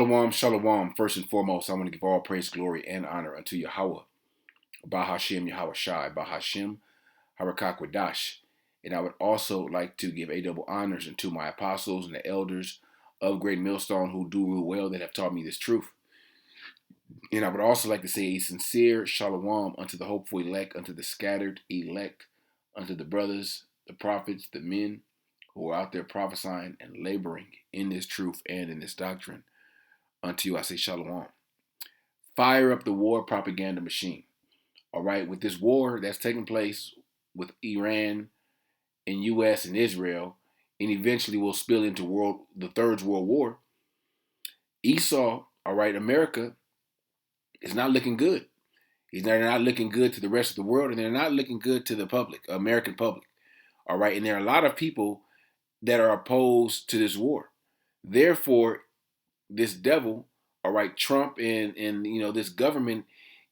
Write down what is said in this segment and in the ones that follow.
Shalom, shalom. First and foremost, I want to give all praise, glory, and honor unto Yahawah, Bahasham, Yahawashi, Bahasham, Harakakwadash. And I would also like to give a double honors unto my apostles and the elders of Great Millstone who do rule well, that have taught me this truth. And I would also like to say a sincere shalom unto the hopeful elect, unto the scattered elect, unto the brothers, the prophets, the men who are out there prophesying and laboring in this truth and in this doctrine. Unto you I say shalom. Fire up the war propaganda machine. All right, with this war that's taking place with Iran and U.S. and Israel, and eventually will spill into the Third World War. Esau, all right, America is not looking good. They're not looking good to the rest of the world, and they're not looking good to the public, American public. All right, and there are a lot of people that are opposed to this war. Therefore, this devil, all right, Trump and this government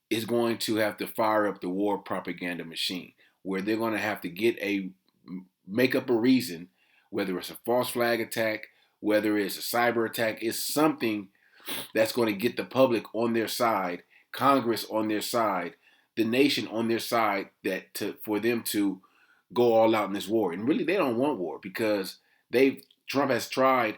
is going to have to fire up the war propaganda machine, where they're going to have to make up a reason, whether it's a false flag attack, whether it's a cyber attack, it's something that's going to get the public on their side, Congress on their side, the nation on their side, for them to go all out in this war. And really, they don't want war, because Trump has tried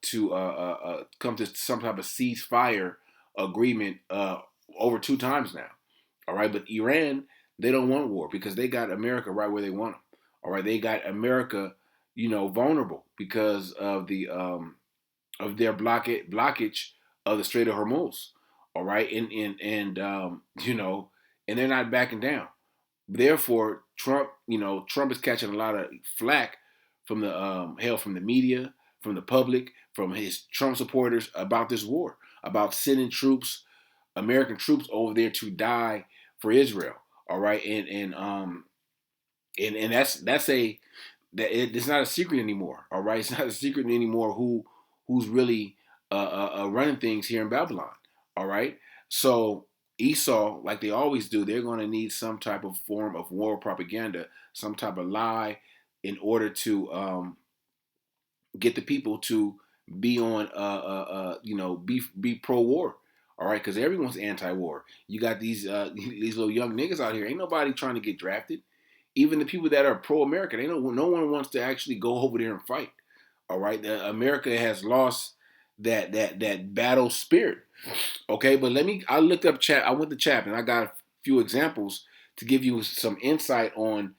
to come to some type of ceasefire agreement over 2 times now. All right, but Iran, they don't want war, because they got America right where they want them. All right, they got America, vulnerable because of their blockage of the Strait of Hormuz. All right, and they're not backing down. Therefore, Trump is catching a lot of flack from from the media, from the public, from his Trump supporters about this war, about sending American troops over there to die for Israel. All right, and it's not a secret anymore. All right, it's not a secret anymore who's really running things here in Babylon. All right, so Esau, like they always do, they're going to need some type of form of war propaganda, some type of lie, in order to get the people to be on, be pro-war. All right, because everyone's anti-war. You got these these little young niggas out here. Ain't nobody trying to get drafted. Even the people that are pro-American, no one wants to actually go over there and fight. All right, America has lost that battle spirit. Okay, but I looked up chat. I went to chat and I got a few examples to give you some insight on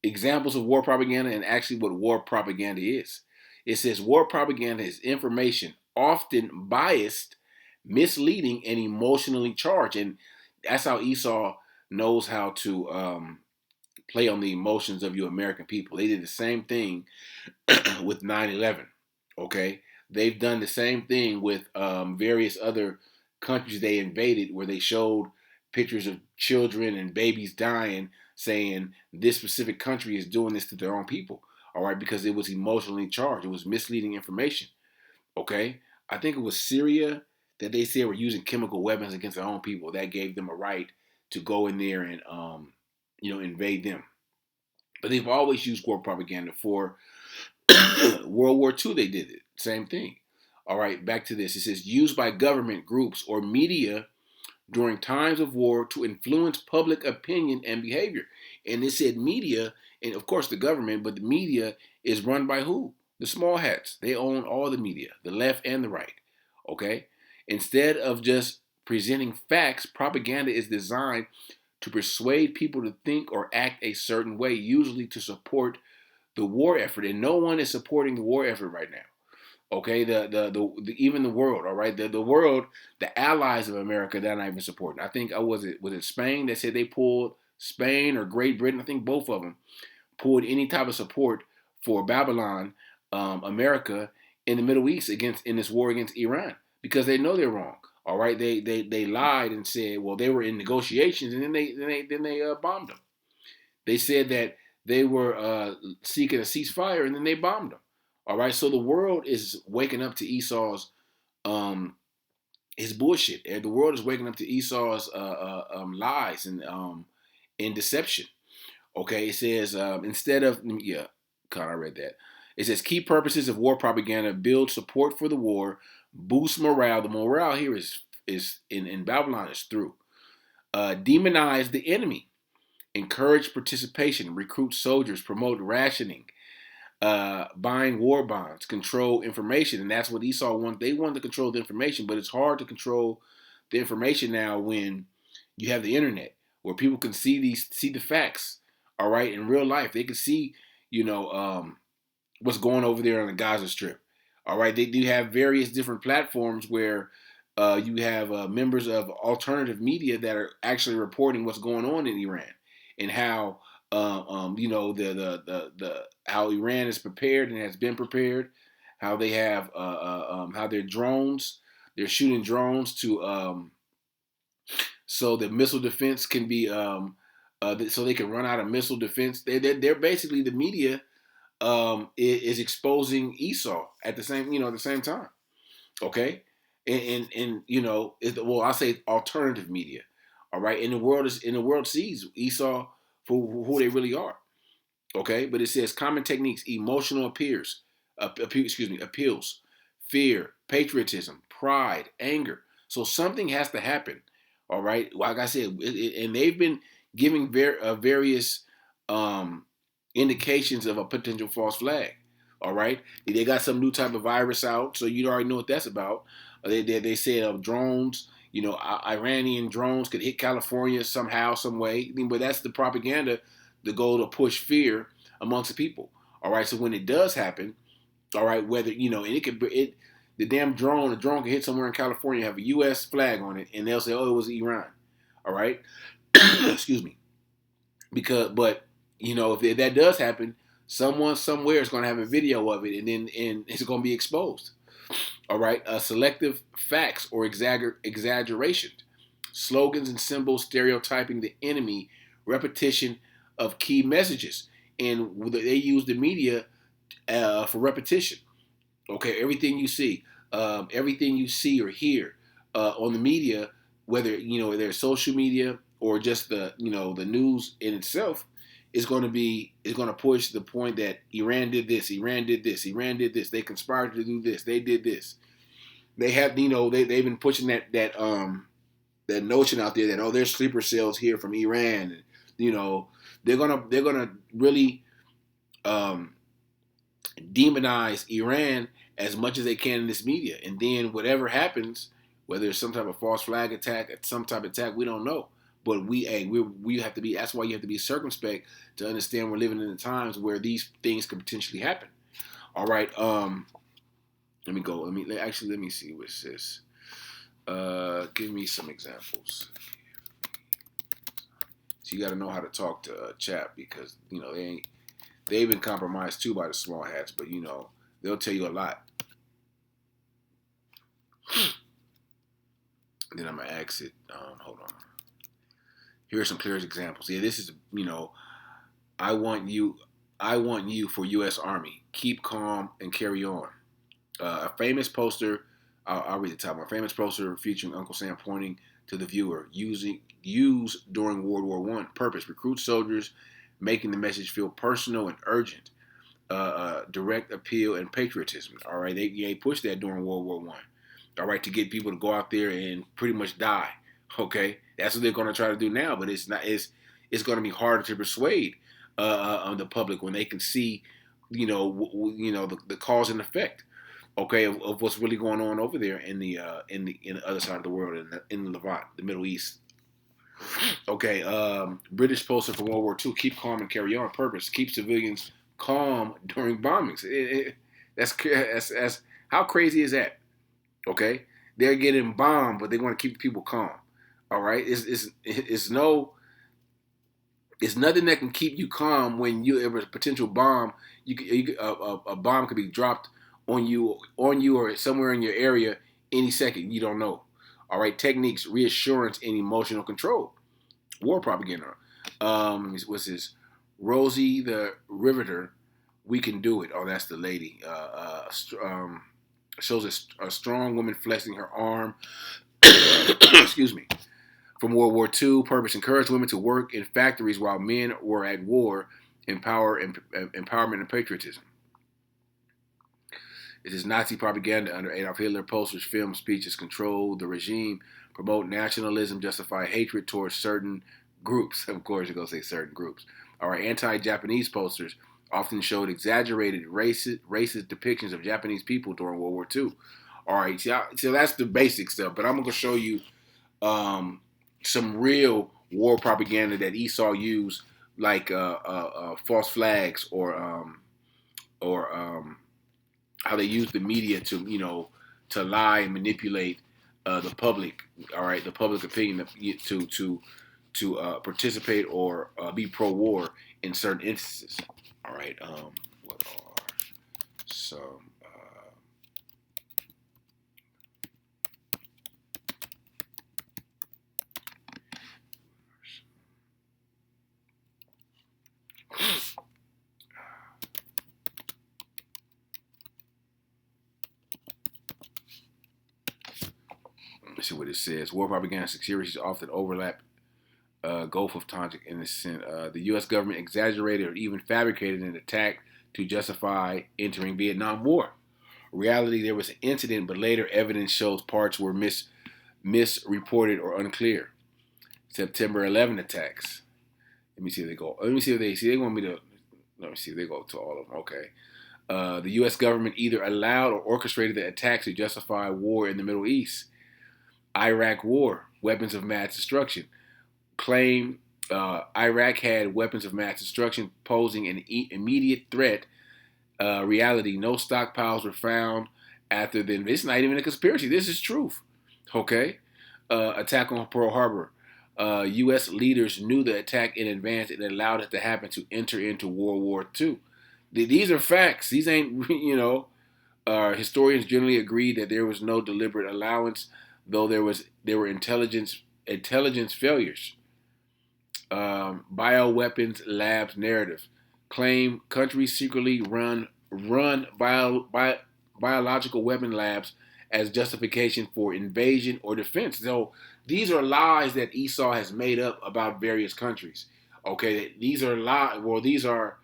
examples of war propaganda and actually what war propaganda is. It says war propaganda is information often biased, misleading, and emotionally charged. And that's how Esau knows how to play on the emotions of you American people. They did the same thing with 9/11. Okay, they've done the same thing with various other countries they invaded, where they showed pictures of children and babies dying, saying this specific country is doing this to their own people. All right, because it was emotionally charged. It was misleading information. Okay, I think it was Syria that they said were using chemical weapons against their own people. That gave them a right to go in there and invade them. But they've always used war propaganda. For World War II, they did it. Same thing. All right, back to this. It says used by government groups or media during times of war to influence public opinion and behavior. And it said media, and of course the government, but the media is run by who? The small hats. They own all the media, the left and the right. Okay? Instead of just presenting facts, propaganda is designed to persuade people to think or act a certain way, usually to support the war effort. And no one is supporting the war effort right now. Okay, even the world, all right, the world, the allies of America, they're not even supporting. I think was it Spain that said they pulled, Spain or Great Britain? I think both of them pulled any type of support for Babylon, America in the Middle East in this war against Iran, because they know they're wrong. All right, they lied and said, well, they were in negotiations, and then they bombed them. They said that they were seeking a ceasefire, and then they bombed them. All right, so the world is waking up to Esau's his bullshit. The world is waking up to Esau's lies and deception. Okay, it says instead of I read that. It says key purposes of war propaganda: build support for the war, boost morale. The morale here is in Babylon is through. Demonize the enemy, encourage participation, recruit soldiers, promote rationing, buying war bonds, control information, and that's what Esau wanted. They wanted to control the information, but it's hard to control the information now when you have the internet, where people can see the facts. All right, in real life, they can see, you know, what's going over there on the Gaza Strip. All right, they do have various different platforms where you have members of alternative media that are actually reporting what's going on in Iran and how the how Iran is prepared and has been prepared, how they have how their drones, they're shooting drones to so that missile defense can be so they can run out of missile defense. They're basically the media is exposing Esau at the same time. Okay, and well, I say alternative media. All right, and the world sees Esau for who they really are. Okay, but it says common techniques, emotional appeals, fear, patriotism, pride, anger. So something has to happen. All right, like I said, and they've been giving various indications of a potential false flag. All right, they got some new type of virus out, so you already know what that's about. They said drones. Iranian drones could hit California somehow, some way. But that's the propaganda, the goal to push fear amongst the people. All right, so when it does happen, all right, whether and the drone can hit somewhere in California, have a U.S. flag on it, and they'll say, oh, it was Iran. All right, excuse me, but if that does happen, someone somewhere is going to have a video of it, and it's going to be exposed. All right, selective facts or exaggeration, slogans and symbols stereotyping the enemy, repetition of key messages, and they use the media for repetition. Okay, everything you see or hear on the media, whether there's social media or just the news in itself, is going to push the point that Iran did this, Iran did this, Iran did this. They conspired to do this. They did this. They have they've been pushing that notion out there that there's sleeper cells here from Iran. And, they're gonna really demonize Iran as much as they can in this media, and then whatever happens, whether it's some type of false flag attack, some type of attack, we don't know. But we have to be. That's why you have to be circumspect to understand we're living in the times where these things could potentially happen. All right. Let me go. Let me see what it says. Give me some examples. So you got to know how to talk to chat, because they've been compromised too by the small hats, but they'll tell you a lot. And then I'm gonna exit. Hold on. Here are some clear examples. Yeah, this is I want you for U.S. Army. Keep calm and carry on. A famous poster. I'll read the top one. A famous poster featuring Uncle Sam pointing to the viewer. Used during World War I. Purpose: recruit soldiers, making the message feel personal and urgent. Direct appeal and patriotism. All right, they pushed that during World War I. All right, to get people to go out there and pretty much die. Okay, that's what they're going to try to do now, but it's not. It's going to be harder to persuade the public when they can see, the cause and effect. Okay, of what's really going on over there in the other side of the world, in the Levant, the Middle East. Okay, British poster from World War II: keep calm and carry on. Purpose: keep civilians calm during bombings. That's how crazy is that? Okay, they're getting bombed, but they want to keep people calm. All right, it's nothing that can keep you calm when you have a potential bomb. A bomb could be dropped on you or somewhere in your area any second. You don't know. All right, techniques, reassurance, and emotional control. War propaganda. What's this? Rosie the Riveter. We can do it. Oh, that's the lady. Shows a strong woman flexing her arm. Excuse me. From World War II, purpose: encourage women to work in factories while men were at war. Empowerment and patriotism. It is Nazi propaganda under Adolf Hitler. Posters, films, speeches control the regime, promote nationalism, justify hatred towards certain groups. Of course, you're going to say certain groups. All right, anti-Japanese posters often showed exaggerated racist depictions of Japanese people during World War II. All right, so that's the basic stuff. But I'm going to show you some real war propaganda that Esau used, like false flags or how they use the media to to lie and manipulate the public. All right, the public opinion to participate or be pro-war in certain instances. All right, what are some let's see what it says. War propaganda series often overlap Gulf of Tonkin in this sense. The U.S. government exaggerated or even fabricated an attack to justify entering Vietnam War. Reality, there was an incident, but later evidence shows parts were misreported or unclear. September 11 attacks. Let me see if they go. Let me see if they see. They want me to. Let me see if they go to all of them. Okay. The U.S. government either allowed or orchestrated the attacks to justify war in the Middle East. Iraq War, weapons of mass destruction. Claim Iraq had weapons of mass destruction posing an immediate threat. Reality, no stockpiles were found after the invasion. It's not even a conspiracy. This is truth. Okay. Attack on Pearl Harbor. U.S. leaders knew the attack in advance and allowed it to happen to enter into World War II. These are facts. These ain't, historians generally agree that there was no deliberate allowance, though there were intelligence failures. Bioweapons labs narrative claim countries secretly run biological weapon labs as justification for invasion or defense. So these are lies that Esau has made up about various countries. Okay, these are lies. Well, these are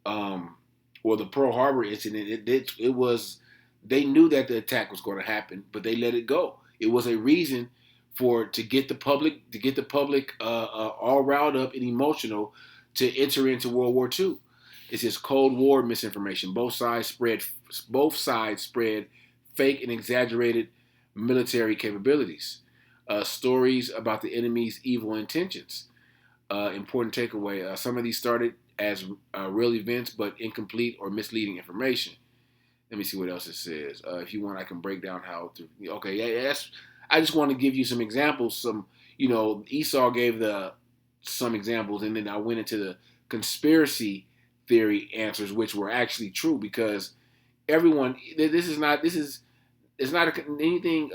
well, the Pearl Harbor incident. It was they knew that the attack was going to happen, but they let it go. It was a reason to get the public all riled up and emotional to enter into World War II. It's just Cold War misinformation. Both sides spread fake and exaggerated military capabilities. Stories about the enemy's evil intentions. Important takeaway. Some of these started as real events, but incomplete or misleading information. Let me see what else it says. If you want, I can break down how to. Okay, yeah, that's. I just want to give you some examples. Esau gave some examples, and then I went into the conspiracy theory answers, which were actually true because everyone. It's not anything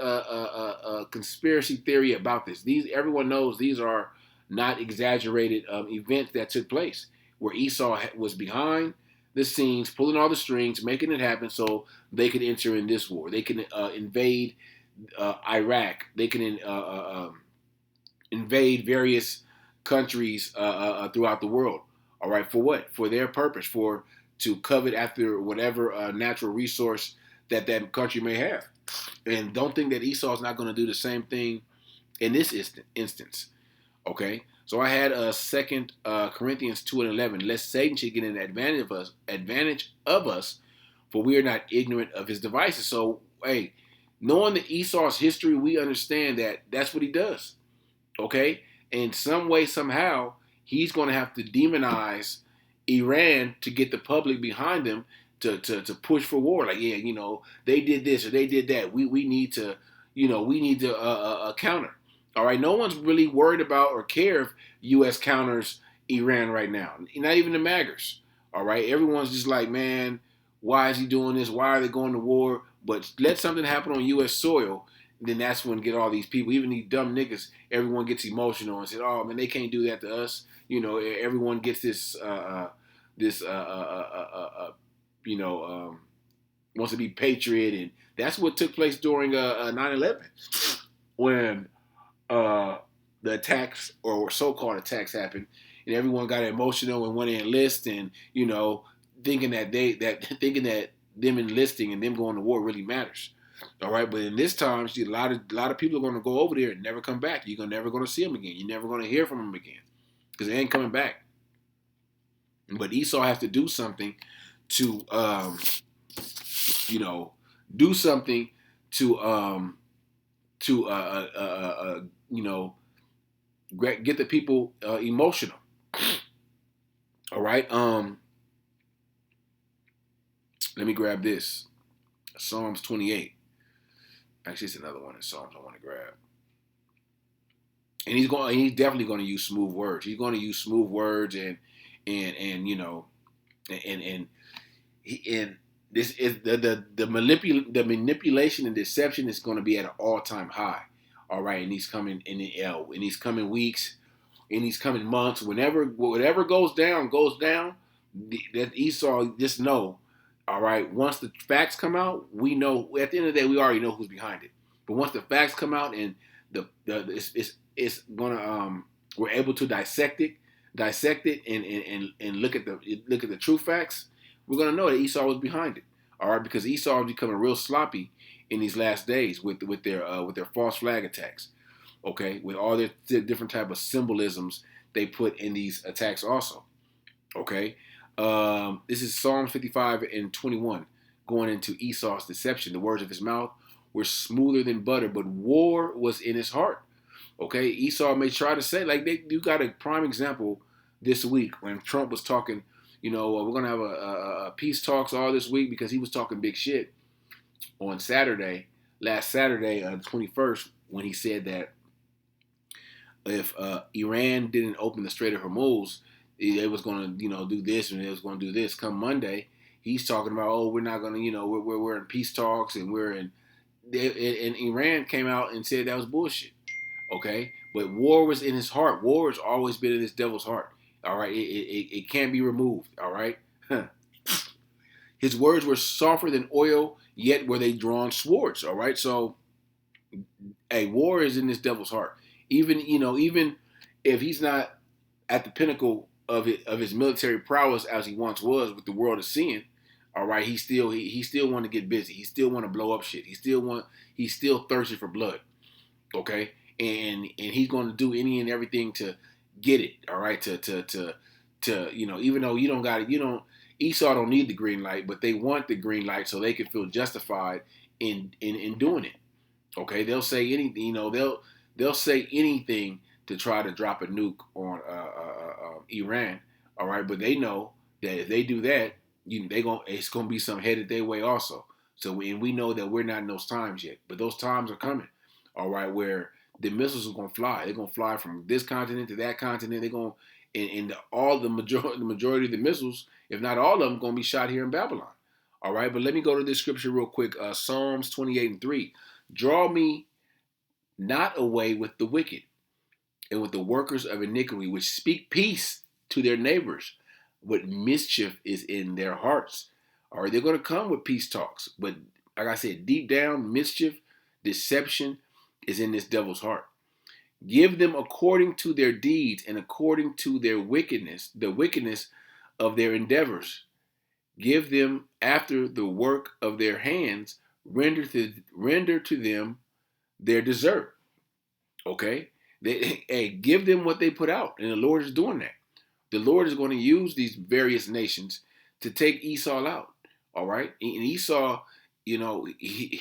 conspiracy theory about this. Everyone knows these are not exaggerated events that took place where Esau was behind the scenes, pulling all the strings, making it happen so they could enter in this war. They can invade Iraq. They can invade various countries throughout the world. All right, for what? For their purpose, to covet after whatever natural resource that country may have. And don't think that Esau is not going to do the same thing in this instance. Okay, so I had Second Corinthians 2:11. Lest Satan should get an advantage of us, for we are not ignorant of his devices. So, hey, knowing the Esau's history, we understand that that's what he does. Okay, in some way, somehow, he's going to have to demonize Iran to get the public behind them to push for war. Like, yeah, they did this or they did that. We need to, counter. All right, no one's really worried about or care if U.S. counters Iran right now. Not even the MAGAs. All right, everyone's just like, man, why is he doing this? Why are they going to war? But let something happen on U.S. soil, then that's when get all these people, even these dumb niggas, everyone gets emotional and says, oh, man, they can't do that to us. Everyone gets this, wants to be patriot. And that's what took place during 9/11 when the attacks or so-called attacks happened, and everyone got emotional and went to enlist, and thinking that them enlisting and them going to war really matters. All right, but in this time, see, a lot of people are going to go over there and never come back. You're never going to see them again. You're never going to hear from them again because they ain't coming back. But Esau has to do something to, you know, do something to, you know, get the people emotional. All right. Let me grab this. Psalms 28. Actually, it's another one in Psalms I want to grab. And he's definitely going to use smooth words. He's going to use smooth words and you know, and this is the manipulation and deception is going to be at an all-time high. All right, and he's coming in these coming weeks, in these coming months, whatever goes down, that Esau just know. All right, once the facts come out, we know. At the end of the day, we already know who's behind it. But once the facts come out and it's gonna we're able to dissect it and look at the true facts, we're gonna know that Esau was behind it. All right, because Esau is becoming real sloppy in these last days with their false flag attacks. Okay, with all their different type of symbolisms they put in these attacks also. Okay, this is Psalm 55 and 21, going into Esau's deception. The words of his mouth were smoother than butter, but war was in his heart. Okay, Esau may try to say, like, you got a prime example this week when Trump was talking, you know, we're going to have a peace talks all this week because he was talking big shit on last Saturday, the 21st, when he said that if Iran didn't open the Strait of Hormuz, they was going to, you know, do this and they was going to do this. Come Monday, he's talking about, oh, we're not going to, you know, we're in peace talks and and Iran came out and said that was bullshit. Okay, but war was in his heart. War has always been in this devil's heart. All right, it can't be removed. All right, his words were softer than oil, yet were they drawn swords. All right, so a war is in this devil's heart. Even if he's not at the pinnacle of his military prowess as he once was, with the world is seeing. All right, he still want to get busy. He still want to blow up shit. He's still thirsty for blood. Okay, and he's going to do any and everything to get it. All right, to you know, even though you don't got it, Esau don't need the green light, but they want the green light so they can feel justified in doing it. Okay, they'll say anything. You know, they'll say anything to try to drop a nuke on Iran. All right, but they know that if they do that, it's gonna be some headed their way also. So and we know that we're not in those times yet, but those times are coming. All right, where the missiles are gonna fly. They're gonna fly from this continent to that continent. They're gonna the majority of the missiles, if not all of them, gonna be shot here in Babylon. All right, but let me go to this scripture real quick. Psalms 28 and 3. Draw me not away with the wicked and with the workers of iniquity, which speak peace to their neighbors, but mischief is in their hearts. All right, they're going to come with peace talks, but like I said, deep down, mischief, deception is in this devil's heart. Give them according to their deeds and according to their wickedness, the wickedness of their endeavors. Give them after the work of their hands. Render to them their desert. Okay? Hey, give them what they put out. And the Lord is doing that. The Lord is going to use these various nations to take Esau out. All right? And Esau, you know, he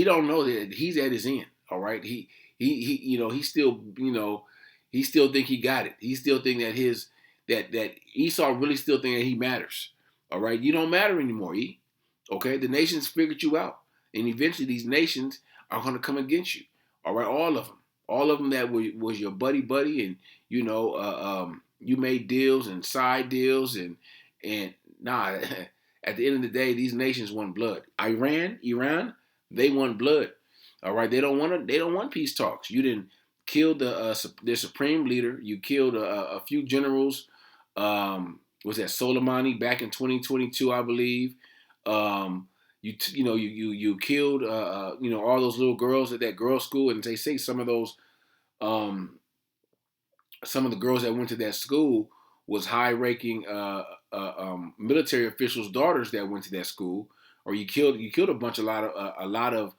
don't know that he's at his end. All right? He you know, he still, you know, he still think he got it. He still think that Esau really still think that he matters. All right? You don't matter anymore, E. Okay? The nations figured you out. And eventually these nations are going to come against you. All right, all of them. All of them that was your buddy, and you know, you made deals and side deals and nah. At the end of the day, these nations want blood. Iran, they want blood. All right, they don't want peace talks. You didn't kill their supreme leader. You killed a few generals. Was that Soleimani back in 2022, I believe. You killed you know, all those little girls at that girls' school, and they say some of the girls that went to that school was high-ranking military officials' daughters that went to that school, or you killed a lot of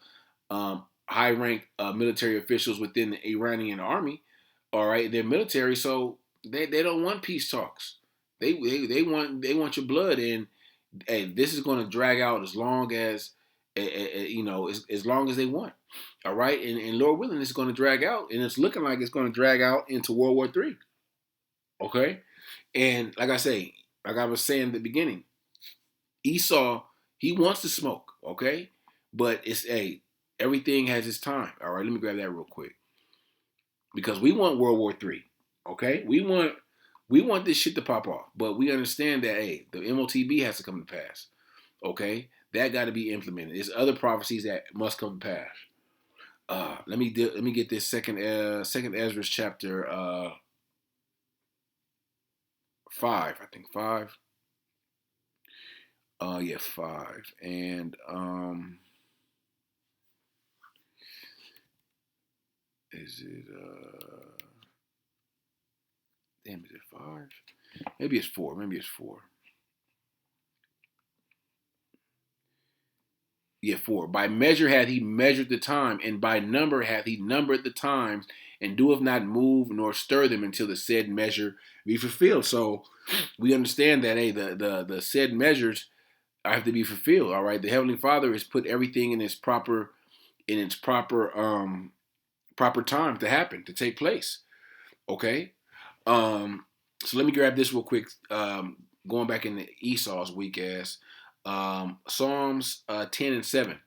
high-ranked military officials within the Iranian army. All right, they're military, so they don't want peace talks. They want your blood, and hey, this is going to drag out as long as as long as they want. All right, and Lord willing, it's going to drag out, and it's looking like it's going to drag out into World War III. Okay, and like I was saying at the beginning, Esau, he wants to smoke. Okay, but it's everything has its time. All right, let me grab that real quick because we want World War III. Okay, we want this shit to pop off, but we understand that the MOTB has to come to pass. Okay, that got to be implemented. There's other prophecies that must come to pass. Let me get this second Ezra chapter 5. I think 5. Yeah, 5. And is it damn, is it 5? Maybe it's 4. Yeah, 4. By measure hath he measured the time, and by number hath he numbered the times, and doeth not move nor stir them until the said measure be fulfilled. So we understand that the said measures have to be fulfilled. All right, the Heavenly Father has put everything in its proper proper time to happen, to take place. Okay, so let me grab this real quick. Going back into Esau's weak ass. Psalms 10 and 7.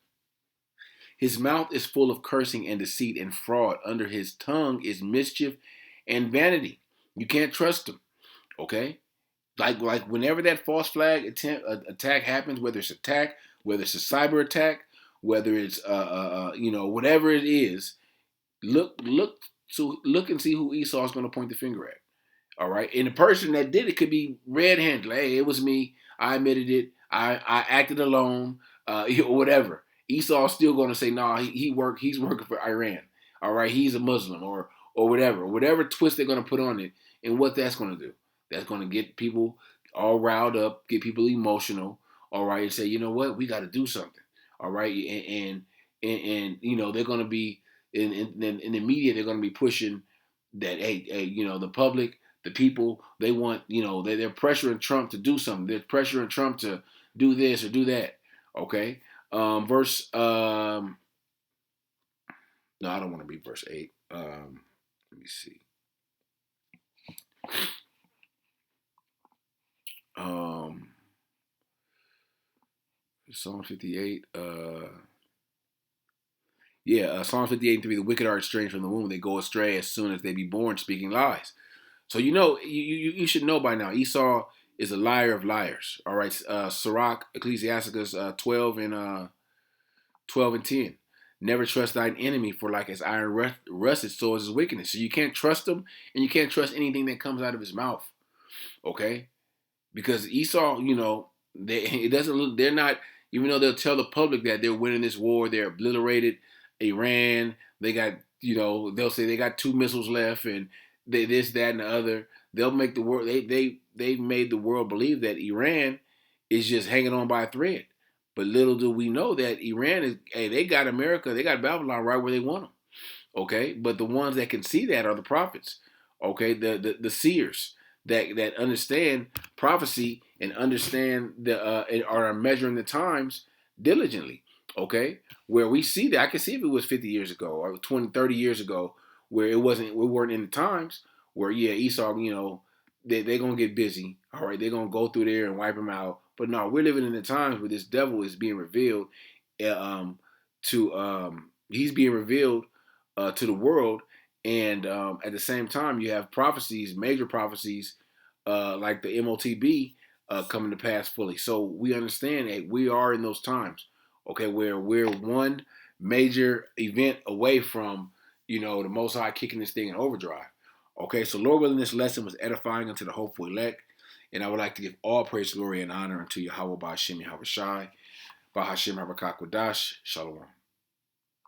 His mouth is full of cursing and deceit and fraud. Under his tongue is mischief and vanity. You can't trust him. Okay? Like whenever that false flag attack happens, whether it's whether it's a cyber attack, whether it's whatever it is, look and see who Esau is going to point the finger at. All right, and the person that did it could be red-handed. Like, hey, it was me. I admitted it. I acted alone. Whatever. Esau's still going to say, nah, he's working for Iran. All right, he's a Muslim or whatever twist they're going to put on it, and what that's going to do. That's going to get people all riled up, get people emotional. All right, and say, you know what, we got to do something. All right, and they're going to be in the media. They're going to be pushing that the public, the people, they want, they're pressuring Trump to do something. They're pressuring Trump to do this or do that. Okay. Verse no, I don't want to be verse 8. Let me see. Psalm 58. Psalm 58:3. The wicked are estranged from the womb. They go astray as soon as they be born, speaking lies. So you should know by now. Esau is a liar of liars. All right, Sirach, Ecclesiasticus 12 and 10. Never trust thine enemy, for like as iron rusted, so is his wickedness. So you can't trust him, and you can't trust anything that comes out of his mouth. Okay, because Esau, they're not. Even though they'll tell the public that they're winning this war, they're obliterated Iran. They got, they'll say they got 2 missiles left, and this, that, and the other. They'll make the world. They've made the world believe that Iran is just hanging on by a thread. But little do we know that Iran is. Hey, they got America. They got Babylon right where they want them. Okay, but the ones that can see that are the prophets. Okay, the seers that understand prophecy and understand and are measuring the times diligently. Okay, where we see that, I can see if it was 50 years ago or 20, 30 years ago, where we weren't in the times where Esau, they're gonna get busy. All right, they're gonna go through there and wipe them out. But no, we're living in the times where this devil is being revealed. He's being revealed to the world, and at the same time, you have prophecies, major prophecies, like the MOTB coming to pass fully. So we understand that we are in those times, okay, where we're one major event away from, the Most High kicking this thing in overdrive. Okay, so Lord willing, this lesson was edifying unto the hopeful elect, and I would like to give all praise, glory, and honor unto Yahawah, Bahasham, Yahawashi, Bahasham, Habakkuk, Shalom.